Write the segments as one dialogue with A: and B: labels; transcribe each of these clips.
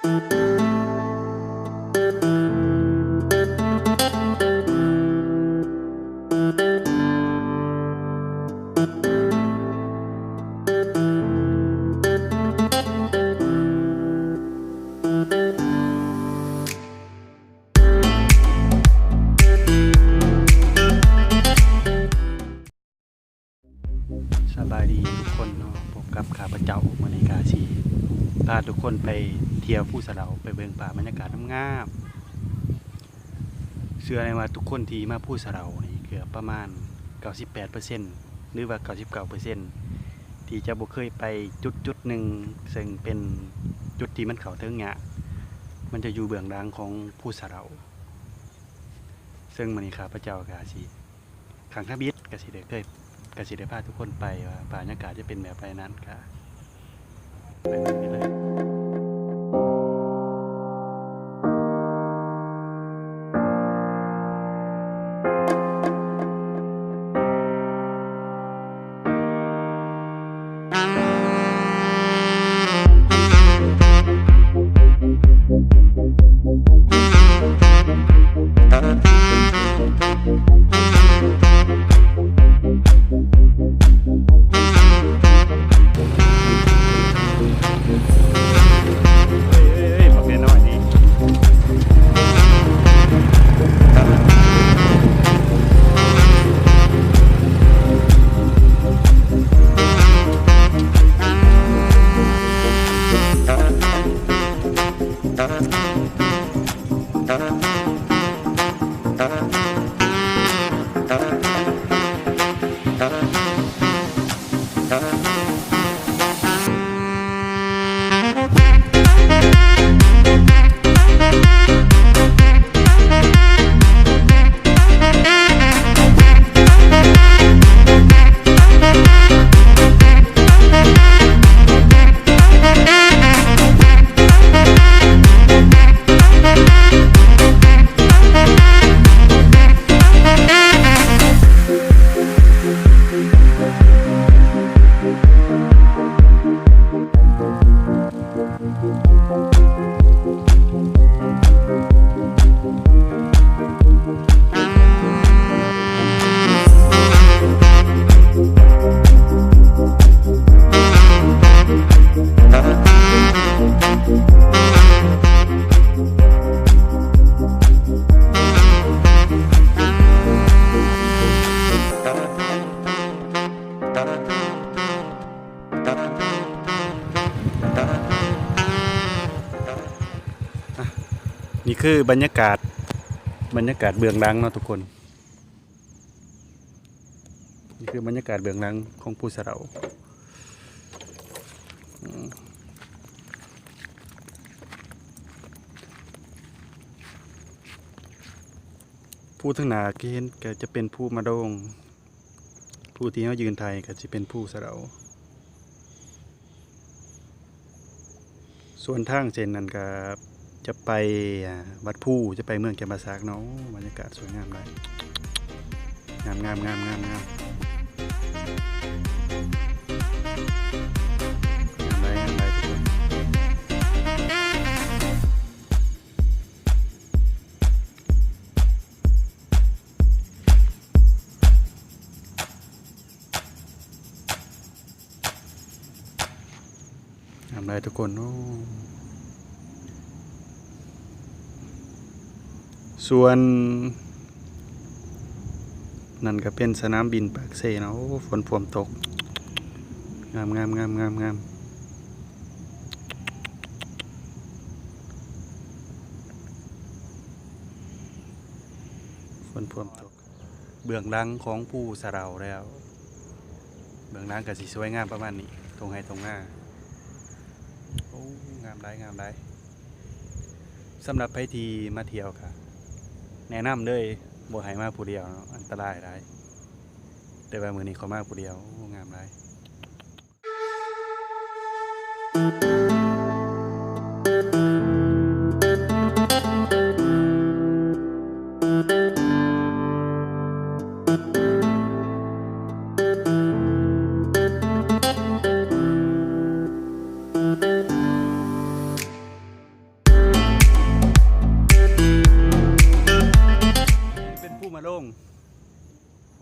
A: สบายดีทุกคนเนาะผมกับข้าพเจ้ามื้อนี้กาสิพาทุกคนไปเที่ยวภูสะเดาไปเบิ่งป่าบรรยากาศงามๆเชื่อเลยว่าทุกคนที่มาภูสะเดานี่เกือบประมาณ 98% หรือว่า 99%ที่จะบ่เคยไปจุดหนึ่งซึ่งเป็นจุดที่มันเข้าถึงเนี่ยมันจะอยู่เบื้องหลังของภูสะเดาซึ่งมื้อนี้ข้าพเจ้ากาสิขังทบิดกาสิได้พาทุกคนไปว่าบรรยากาศจะเป็นแบบไรนั้นค่ะไปเบิ่งกันเลยบอกแน่นอนนี่นี่คือบรรยากาศเบื้องหลังเนาะทุกคนนี่คือบรรยากาศเบื้องหลังของภูสะเดาผู้ทั้งหนาที่เห็นก็จะเป็นผู้มาโดงผู้ที่เขายืนไทยก็จะเป็นผู้สะเดาส่วนทางเส้นนั้นก็จะไปวัดผู้จะไปเมืองแก่นบาซากเนาะบรรยากาศสวยงามเลยงามงามเลยทุกคนงามเลยทุกคนโอ้ส่วนนั่นก็เป็นสนามบินปากเซเนาะฝนพรมตกงามฝนพรมตกเบื้องหลังของภูสะเดาแล้วเบื้องหลังก็สิสวยงามประมาณนี้ตรงไห้ตรงหน้าโอ้งามได้สำหรับใครที่มาเที่ยวค่ะแนะนำเลยบ่ให้มาผู้เดียวเนาะอันตรายได้แต่ว่ามื้อนี้เขามาผู้เดียวงามได้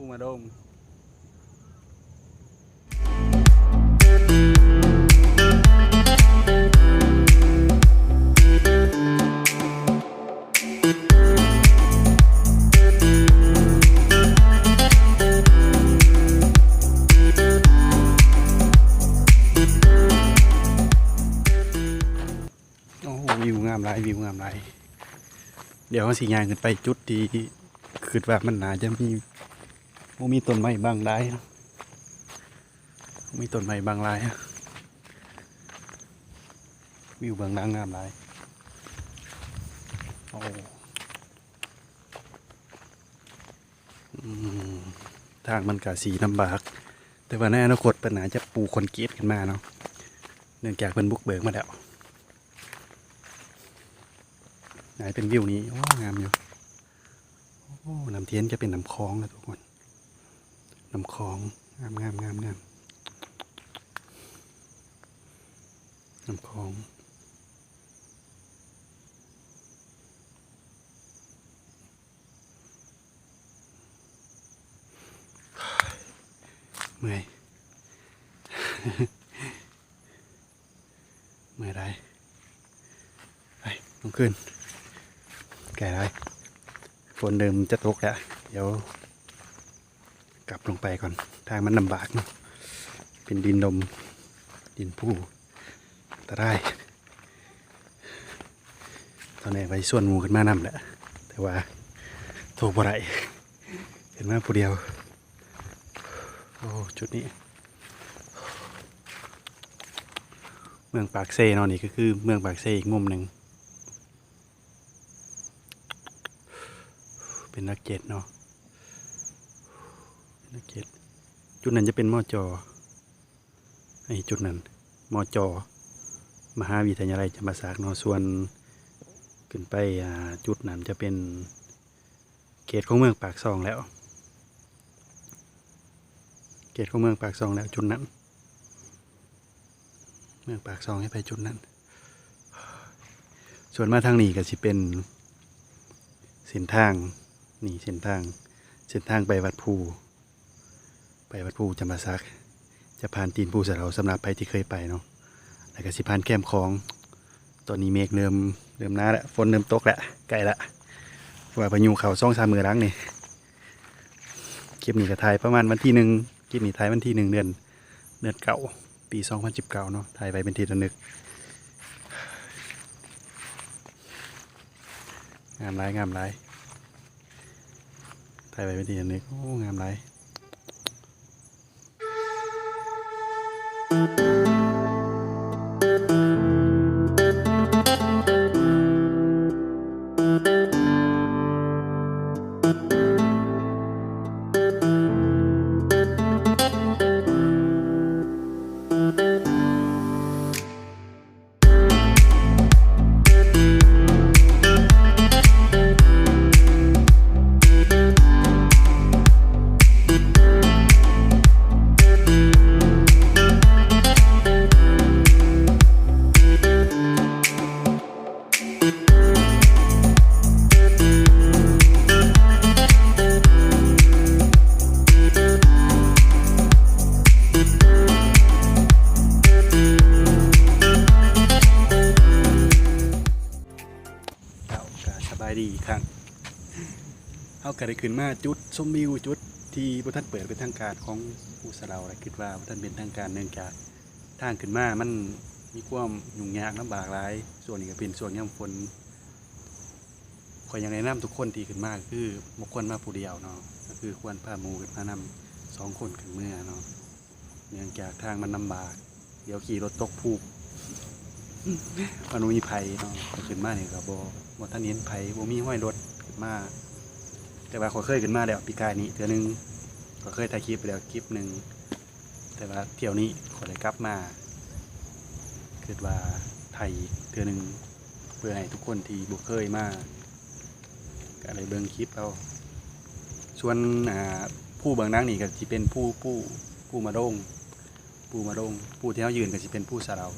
A: ผู้มาดงวิวงามหลายวิวงามหลายเดี๋ยวเขาสิย่างขึ้นไปจุดที่คิดว่ามันน่าจะมีต้นไม้บางหลายเนาะมีต้นไม้บางหลายวิวเบื้องหลังงามหลายโอ้ทางมันกะสีลำบากแต่ว่าในอนาคตปัญหาจะปูคอนกรีตขึ้นมาเนาะเนื่องจากเป็นบุกเบิกมาแล้วไหนเป็นวิวนี้โอ้งามอยู่โอ้น้ำเทียนจะเป็นน้ำคลองนะทุกคนน้ำคลองงามน้ำคลองเมื่อย เมื่อยไรไปลงขึ้นแก่ไรฝนเดิมจะตกแล้วเดี๋ยวกลับลงไปก่อนทางมันลำบากเนาะเป็นดินดมดินผู้ตะไคร้ตอนนี้ไปส่วนหมูกันมานำแหละแต่ว่าโทรบ่ได้เห็นมาผู้เดียวโอ้จุดนี้เมืองปากเซ่เนาะนี่ก็คือเมืองปากเซ่อีกมุมหนึ่งเป็นนักเก็ตเนาะนักเก็ตจุดนั้นจะเป็นมอจอไอ้จุดนั้นมอจอมหาวิทยาลัยธรรมศาสตร์เนาะส่วนขึ้นไปจุดนั้นจะเป็นเขตของเมืองปากซองแล้วเขตของเมืองปากซองแล้วจุดนั้นเมืองปากซองให้ไปจุดนั้นส่วนมาทางนี้ก็สิเป็นเส้นทางนี่เส้นทางไปวัดภูจำปาสักจะผ่านตีนภูสะเราสำหรับไปที่เคยไปเนาะแล้วก็สิผ่านแคมคลองตอนนี้เมฆเริ่มหนาแล้วฝนเริ่มตกแล้วใกล้ละว่าพายุเขา2-3 มื้อหลังนี่คลิปนี้ก็ถ่ายประมาณวันที่1คลิปนี้ถ่ายวันที่1เดือนเก่าปี2019เนาะถ่ายไปเป็นที่ระลึกงามหลายถ่ายไปเป็นที่ระลึกโอ้งามหลายดีอีกครั้งเอากระไรขึ้นมาจุดชมวิวจุดที่พระท่านเปิดเป็นทางการของผู้สะเราคิดว่าพระท่านเป็นทางการเนื่องจากทางขึ้นมามันมีความยุ่งยากลำบากหลายส่วนนี้ก็เป็นส่วนย่ำฝนขออย่างแนะนำทุกคนที่ขึ้นมาคือบุคคลมาผู้เดียวเนาะก็คือควรพาหมู่ขึ้นมานำ2 คนขึ้นเมื่อเนาะเนื่องจากทางมันลำบากเดี๋ยวขี่รถตกภูมันมีไผ่เนาะขึ้นมาเนี่ยก็บ่ท่านเห็นไผ่บ่มีห้อยรถขึ้นมาแต่ว่าเขาเคยขึ้นมาแล้วปีกายนี้เทื่อนึงก็เคยถ่ายคลิปไปแล้วคลิปหนึ่งแต่ว่าเที่ยวนี้ขอเลยกลับมาคิดว่าถ่ายเทื่อนึงเพื่อให้ทุกคนที่บ่เคยมาก็เลยเบิ่งคลิปเอาส่วนผู้เบื้องหลังนี่ก็สิเป็นผู้มาดงผู้ที่เฮายืนก็สิเป็นผู้สะเรา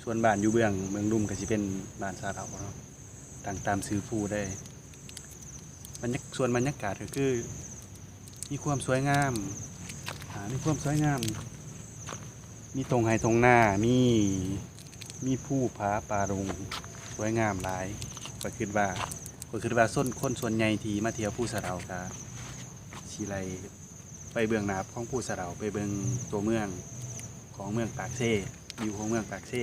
A: ส่วนบ้านอยู่เมืองลุ่มก็สิเป็นบ้านสะเราเนาะตามซื้อผู้ได้ส่วนบรรยากาศก็คือ มีความสวยงามมีความสวยงาม มีตรงไห้ตรงหน้ามีภูผาป่าดงสวยงามหลายก็คิดว่าคนส่วนใหญ่ที่มาเที่ยวภูสะเดาก็สิไลไปเบื้องหน้าของภูสะเดาไปเบิ่งตัวเมืองของเมืองปากเซ่วิวของเมืองปากเซ่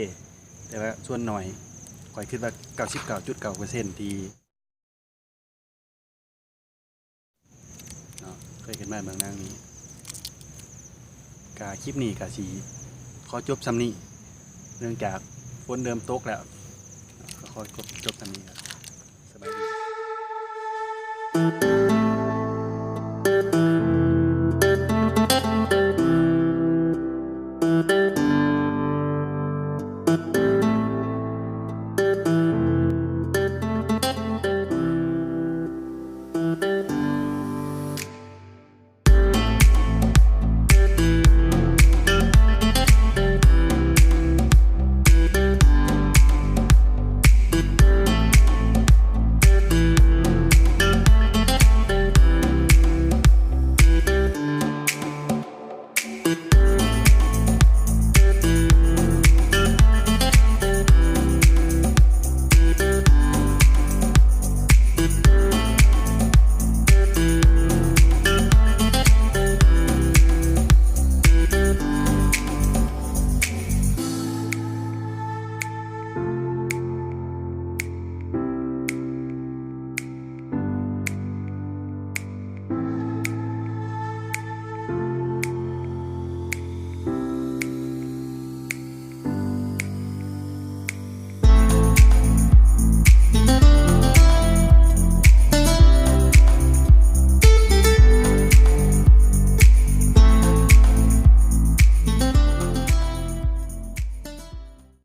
A: แต่ว่าส่วนหน่อยข้อยคิดว่า 99.9% ที่เนาะเคยเห็นมาเมืองนางนี้คลิปนี้ก็สิขอจบซ้ำนี้เนื่องจากฝนเริ่มตกแล้วก็ขอจบซ้ำนี้ครับสบายดี